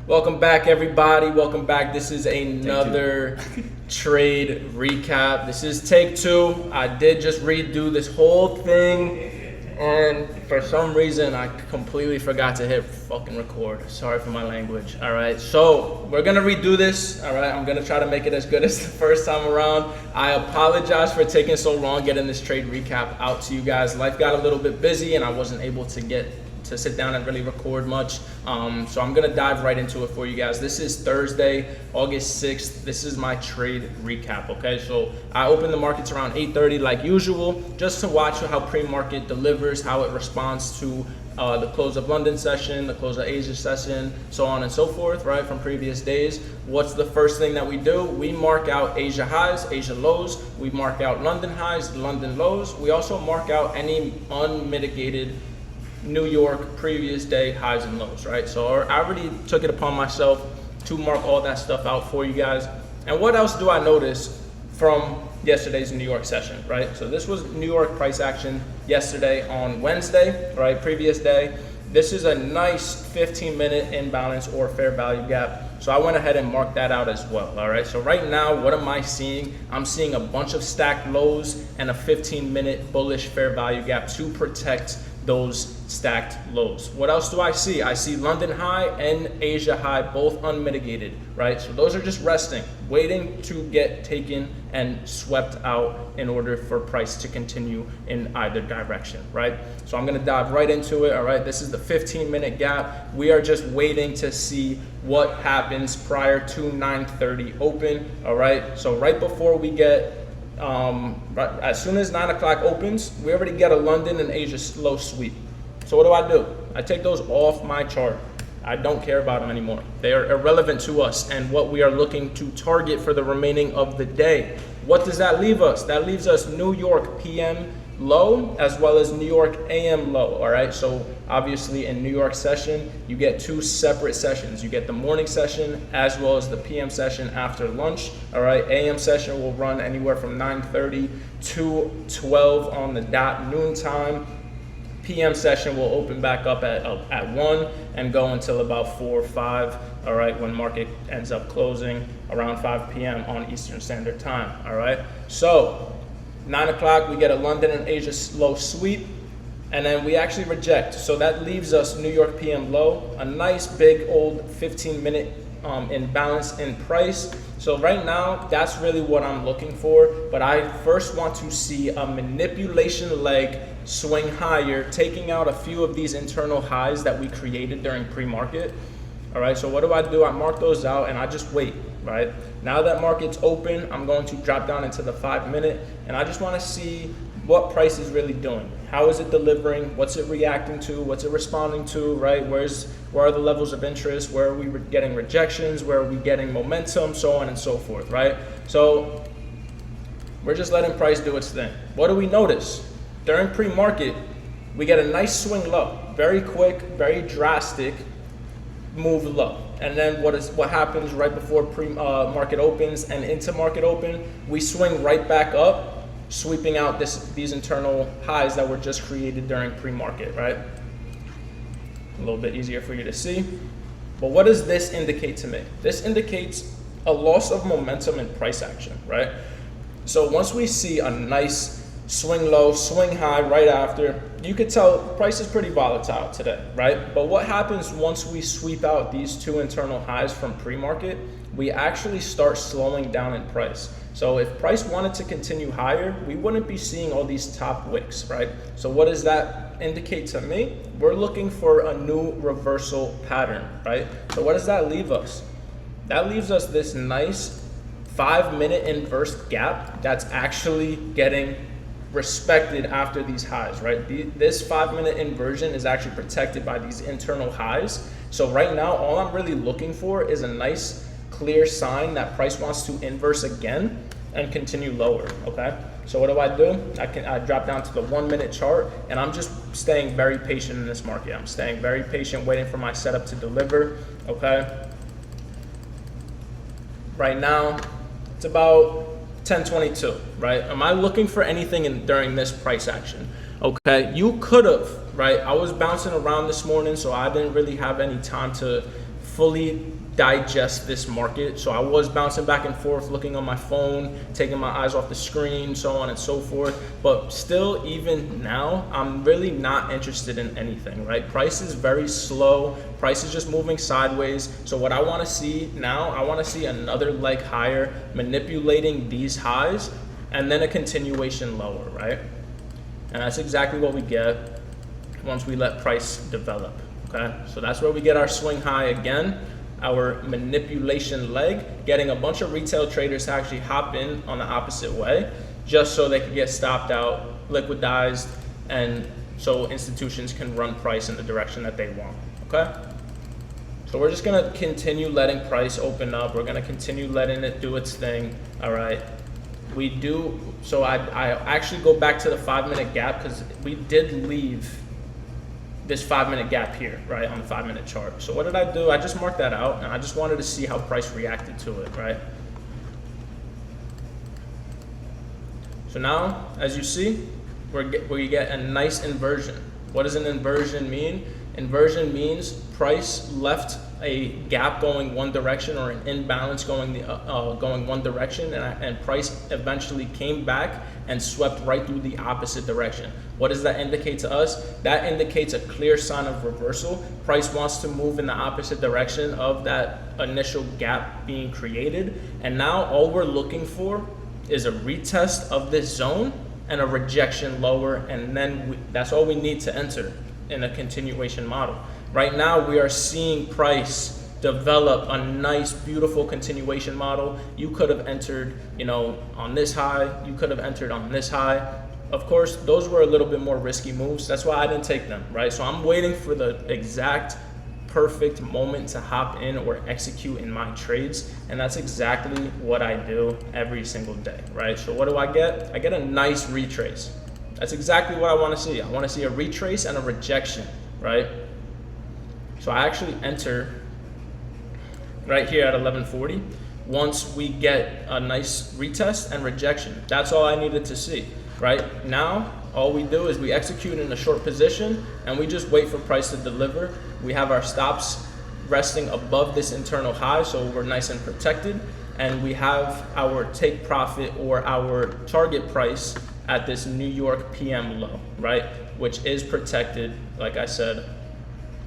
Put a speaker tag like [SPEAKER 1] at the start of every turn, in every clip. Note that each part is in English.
[SPEAKER 1] Welcome back, everybody. Welcome back. This is another trade recap. This is take two. I did just redo this whole thing, and for some reason, I completely forgot to hit fucking record. Sorry for my language. All right, so we're gonna redo this. All right, I'm gonna try to make it as good as the first time around. I apologize for taking so long getting this trade recap out to you guys. Life got a little bit busy, and I wasn't able to sit down and really record much. So I'm gonna dive right into it for you guys. This is Thursday, August 6th. This is my trade recap, okay? So I opened the markets around 8:30 like usual, just to watch how pre-market delivers, how it responds to the close of London session, the close of Asia session, so on and so forth, right, from previous days. What's the first thing that we do? We mark out Asia highs, Asia lows. We mark out London highs, London lows. We also mark out any unmitigated New York previous day highs and lows, right? So I already took it upon myself to mark all that stuff out for you guys. And what else do I notice from yesterday's New York session, right? So this was New York price action yesterday on Wednesday, right? Previous day. This is a nice 15-minute imbalance or fair value gap. So I went ahead and marked that out as well, all right? So right now, what am I seeing? I'm seeing a bunch of stacked lows and a 15-minute bullish fair value gap to protect those stacked lows. What else do I see? I see London high and Asia high, both unmitigated, right? So those are just resting, waiting to get taken and swept out in order for price to continue in either direction, right? So I'm gonna dive right into it, all right? This is the 15-minute gap. We are just waiting to see what happens prior to 9:30 open, all right? So right before we get as soon as 9 o'clock opens, we already get a London and Asia low sweep. So what do? I take those off my chart. I don't care about them anymore. They are irrelevant to us and what we are looking to target for the remaining of the day. What does that leave us? That leaves us New York PM low as well as New York AM low, all right? So obviously in New York session, you get two separate sessions. You get the morning session as well as the PM session after lunch, all right? AM session will run anywhere from 9:30 to 12 on the dot noontime. PM session will open back up at 1 and go until about 4 or 5, all right, when market ends up closing around 5 p.m. on Eastern Standard Time, all right? So 9 o'clock, we get a London and Asia low sweep, and then we actually reject. So that leaves us New York PM low, a nice big old 15-minute imbalance in price. So right now, that's really what I'm looking for, but I first want to see a manipulation leg swing higher, taking out a few of these internal highs that we created during pre-market. All right, so what do? I mark those out and I just wait, right? Now that market's open, I'm going to drop down into the 5-minute and I just wanna see what price is really doing. How is it delivering? What's it reacting to? What's it responding to, right? Where are the levels of interest? Where are we getting rejections? Where are we getting momentum? So on and so forth, right? So we're just letting price do its thing. What do we notice? During pre-market, we get a nice swing low, very quick, very drastic move low. And then what happens right before market opens and into market open, we swing right back up, sweeping out these internal highs that were just created during pre-market, right? A little bit easier for you to see. But what does this indicate to me? This indicates a loss of momentum in price action, right? So once we see a nice swing low, swing high right after, you could tell price is pretty volatile today, right? But what happens once we sweep out these two internal highs from pre-market? We actually start slowing down in price. So if price wanted to continue higher, we wouldn't be seeing all these top wicks, right? So what does that indicate to me? We're looking for a new reversal pattern, right? So what does that leave us? That leaves us this nice 5-minute inverse gap that's actually getting respected after these highs, right? This 5-minute inversion is actually protected by these internal highs. So right now, all I'm really looking for is a nice clear sign that price wants to inverse again and continue lower, okay? So what do? I drop down to the 1-minute chart and I'm just staying very patient in this market. I'm staying very patient, waiting for my setup to deliver, okay? Right now, it's about 10:22, right? Am I looking for anything during this price action? Okay, you could have, right? I was bouncing around this morning, so I didn't really have any time to fully digest this market. So I was bouncing back and forth, looking on my phone, taking my eyes off the screen, so on and so forth. But still, even now, I'm really not interested in anything, right? Price is very slow. Price is just moving sideways. So what I want to see now, I want to see another leg higher, manipulating these highs, and then a continuation lower, right? And that's exactly what we get once we let price develop, okay? So that's where we get our swing high again, our manipulation leg, getting a bunch of retail traders to actually hop in on the opposite way, just so they can get stopped out, liquidized, and so institutions can run price in the direction that they want, okay? So we're just gonna continue letting price open up. We're gonna continue letting it do its thing, all right? We do, so I actually go back to the 5-minute gap because we did leave this 5-minute gap here, right, on the 5-minute chart. So what did I do? I just marked that out, and I just wanted to see how price reacted to it, right? So now, as you see, we get a nice inversion. What does an inversion mean? Inversion means price left a gap going one direction, or an imbalance going one direction, and price eventually came back and swept right through the opposite direction. What does that indicate to us? That indicates a clear sign of reversal. Price wants to move in the opposite direction of that initial gap being created, and now all we're looking for is a retest of this zone and a rejection lower, and then that's all we need to enter in a continuation model. Right now we are seeing price develop a nice, beautiful continuation model. You could have entered, on this high. You could have entered on this high. Of course, those were a little bit more risky moves. That's why I didn't take them, right? So I'm waiting for the exact perfect moment to hop in or execute in my trades, and that's exactly what I do every single day, right? So what do I get? I get a nice retrace. That's exactly what I want to see. I want to see a retrace and a rejection, right? So I actually enter right here at 1140 once we get a nice retest and rejection. That's all I needed to see, right? Now, all we do is we execute in a short position and we just wait for price to deliver. We have our stops resting above this internal high, so we're nice and protected. And we have our take profit or our target price at this New York PM low, right? Which is protected, like I said,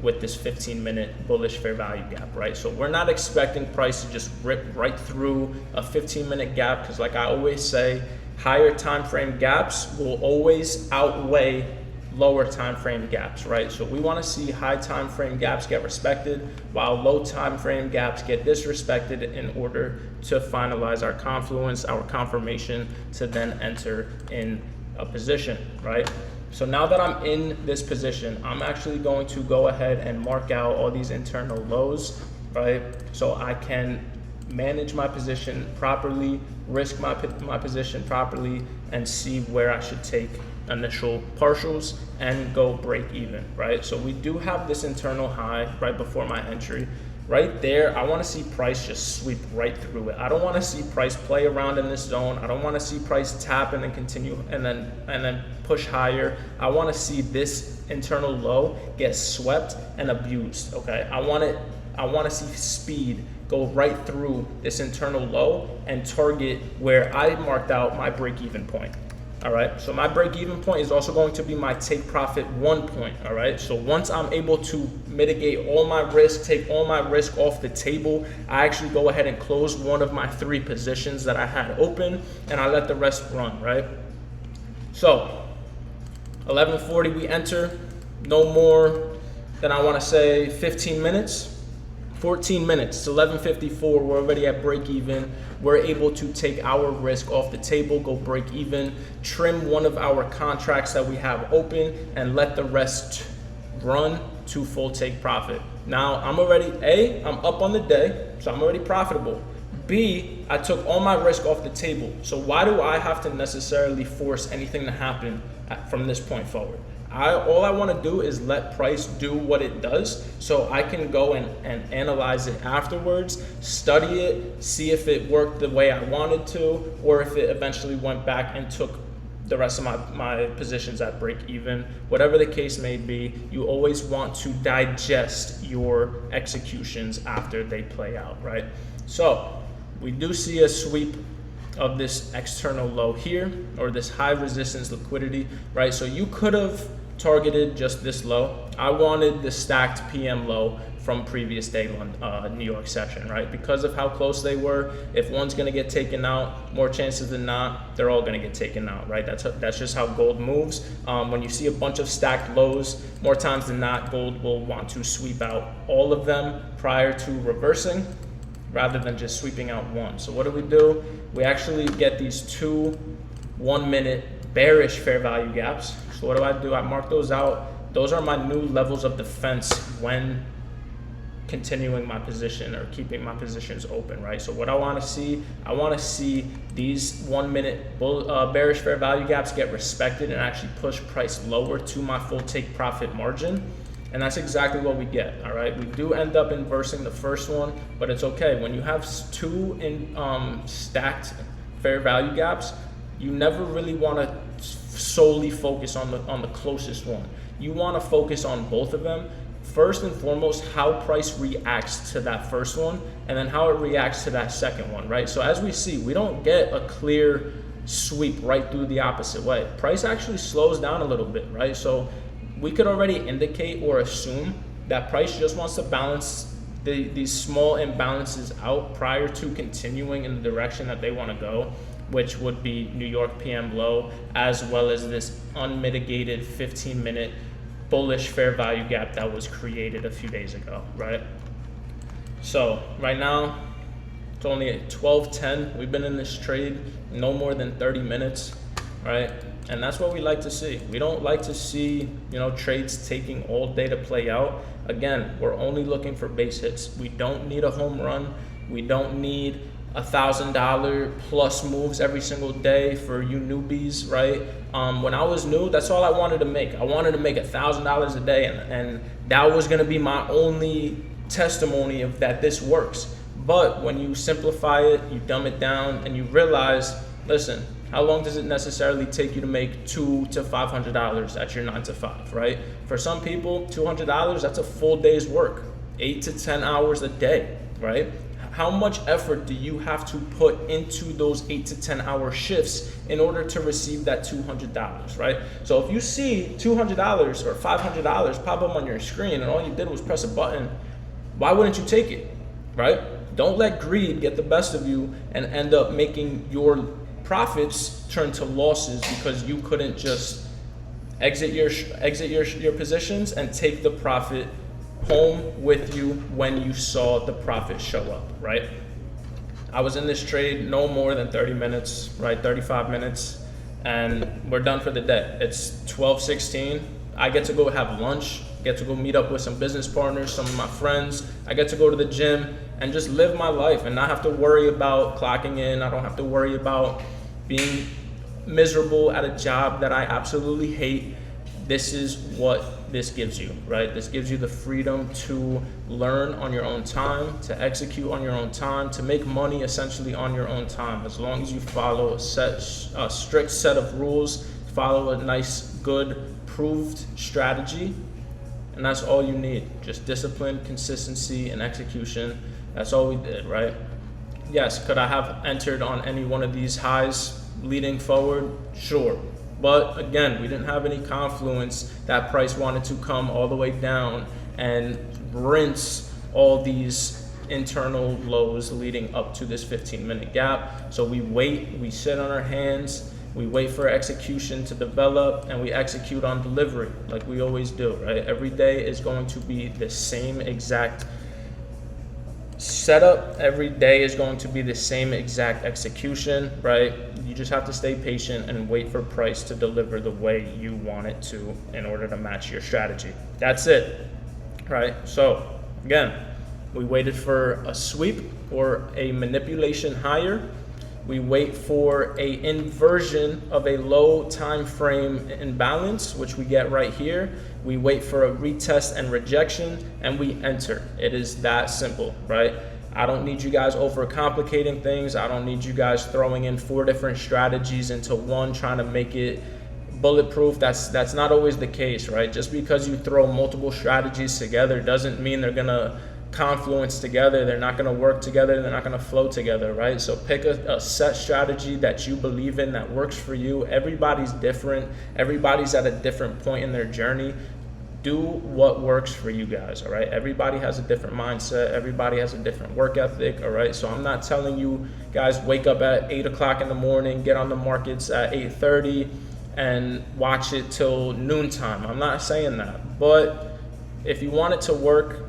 [SPEAKER 1] with this 15-minute bullish fair value gap, right? So we're not expecting price to just rip right through a 15-minute gap, because like I always say, higher time frame gaps will always outweigh lower time frame gaps, right? So we want to see high time frame gaps get respected while low time frame gaps get disrespected in order to finalize our confluence, our confirmation, to then enter in a position, right? So now that I'm in this position, I'm actually going to go ahead and mark out all these internal lows, right? So I can manage my position properly, risk my position properly, and see where I should take initial partials and go break even, right? So we do have this internal high right before my entry. Right there, I want to see price just sweep right through it. I don't want to see price play around in this zone. I don't want to see price tap and then continue and then push higher. I want to see this internal low get swept and abused, okay? I want to see speed go right through this internal low and target where I marked out my break-even point. All right, so my break-even point is also going to be my take profit 1 point. All right, so once I'm able to mitigate all my risk, take all my risk off the table, I actually go ahead and close one of my 3 positions that I had open, and I let the rest run, right? So 1140 we enter, no more than I want to say 15 minutes. 14 minutes, it's 11:54, we're already at break even. We're able to take our risk off the table, go break even, trim one of our contracts that we have open, and let the rest run to full take profit. Now, I'm up on the day, so I'm already profitable. B, I took all my risk off the table. So why do I have to necessarily force anything to happen from this point forward? All I want to do is let price do what it does, so I can go and analyze it afterwards, study it, see if it worked the way I wanted to, or if it eventually went back and took the rest of my positions at break even. Whatever the case may be, you always want to digest your executions after they play out, right? So we do see a sweep of this external low here, or this high resistance liquidity, right? So you could have targeted just this low. I wanted the stacked PM low from previous day New York session, right? Because of how close they were, if one's gonna get taken out, more chances than not, they're all gonna get taken out, right? That's just how gold moves. When you see a bunch of stacked lows, more times than not, gold will want to sweep out all of them prior to reversing, rather than just sweeping out one. So what do? We actually get these 2 1-minute bearish fair value gaps. So what do? I mark those out. Those are my new levels of defense when continuing my position or keeping my positions open, right? So what I want to see, I want to see these 1-minute bearish fair value gaps get respected and actually push price lower to my full take profit margin. And that's exactly what we get, all right? We do end up inversing the first one, but it's okay. When you have 2 stacked fair value gaps, you never really want to solely focus on the closest one. You want to focus on both of them. First and foremost, how price reacts to that first one, and then how it reacts to that second one, right? So as we see, we don't get a clear sweep right through the opposite way. Price actually slows down a little bit, right? So we could already indicate or assume that price just wants to balance these small imbalances out prior to continuing in the direction that they want to go, which would be New York PM low, as well as this unmitigated 15-minute bullish fair value gap that was created a few days ago, right? So right now, it's only at 12:10. We've been in this trade no more than 30 minutes, right? And that's what we like to see. We don't like to see, trades taking all day to play out. Again, we're only looking for base hits. We don't need a home run. We don't need $1,000 plus moves every single day for you newbies, right? When I was new, that's all I wanted to make. I wanted to make $1,000 a day, and that was gonna be my only testimony of that this works. But when you simplify it, you dumb it down, and you realize, listen, how long does it necessarily take you to make $200 to $500 at your 9 to 5, right? For some people, $200, that's a full day's work, 8 to 10 hours a day, right? How much effort do you have to put into those 8 to 10 hour shifts in order to receive that $200, right? So if you see $200 or $500 pop up on your screen and all you did was press a button, why wouldn't you take it, right? Don't let greed get the best of you and end up making your profits turn to losses because you couldn't just exit your positions and take the profit home with you when you saw the profit show up, right? I was in this trade no more than 30 minutes, right? 35 minutes, and we're done for the day. It's 12:16. I get to go have lunch, get to go meet up with some business partners, some of my friends. I get to go to the gym and just live my life and not have to worry about clocking in. I don't have to worry about being miserable at a job that I absolutely hate. This is what this gives you, right? This gives you the freedom to learn on your own time, to execute on your own time, to make money essentially on your own time, as long as you follow a strict set of rules, follow a nice, good, proved strategy, and that's all you need. Just discipline, consistency, and execution. That's all we did, right? Yes, could I have entered on any one of these highs leading forward? Sure. But again, we didn't have any confluence that price wanted to come all the way down and rinse all these internal lows leading up to this 15-minute gap. So we wait, we sit on our hands, we wait for execution to develop, and we execute on delivery like we always do, right? Every day is going to be the same exact setup. Every day is going to be the same exact execution, right? You just have to stay patient and wait for price to deliver the way you want it to in order to match your strategy. That's it, right? So again, we waited for a sweep or a manipulation higher. We wait for a inversion of a low time frame imbalance, which we get right here. We wait for a retest and rejection, and we enter. It is that simple, right? I don't need you guys overcomplicating things. I don't need you guys throwing in 4 different strategies into one, trying to make it bulletproof. That's not always the case, right? Just because you throw multiple strategies together doesn't mean they're gonna confluence together. They're not gonna work together. They're not gonna flow together, right? So pick a set strategy that you believe in, that works for you. Everybody's different. Everybody's at a different point in their journey. Do what works for you guys, all right? Everybody has a different mindset. Everybody has a different work ethic, all right? So I'm not telling you guys wake up at 8 o'clock in the morning, get on the markets at 8:30, and watch it till noontime. I'm not saying that. But if you want it to work,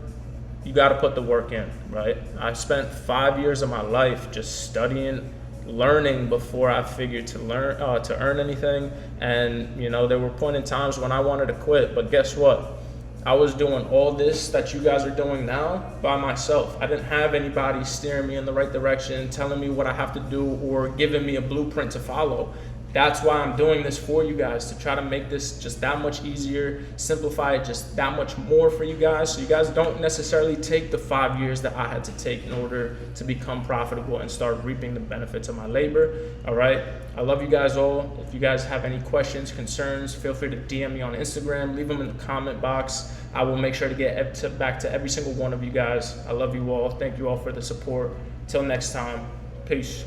[SPEAKER 1] you got to put the work in, right? I spent 5 years of my life just studying, learning before I figured to earn anything. And there were point in times when I wanted to quit, but guess what? I was doing all this that you guys are doing now by myself. I didn't have anybody steering me in the right direction, telling me what I have to do, or giving me a blueprint to follow. That's why I'm doing this for you guys, to try to make this just that much easier, simplify it just that much more for you guys, so you guys don't necessarily take the 5 years that I had to take in order to become profitable and start reaping the benefits of my labor. All right, I love you guys all. If you guys have any questions, concerns, feel free to DM me on Instagram, leave them in the comment box. I will make sure to get back to every single one of you guys. I love you all. Thank you all for the support. Till next time, peace.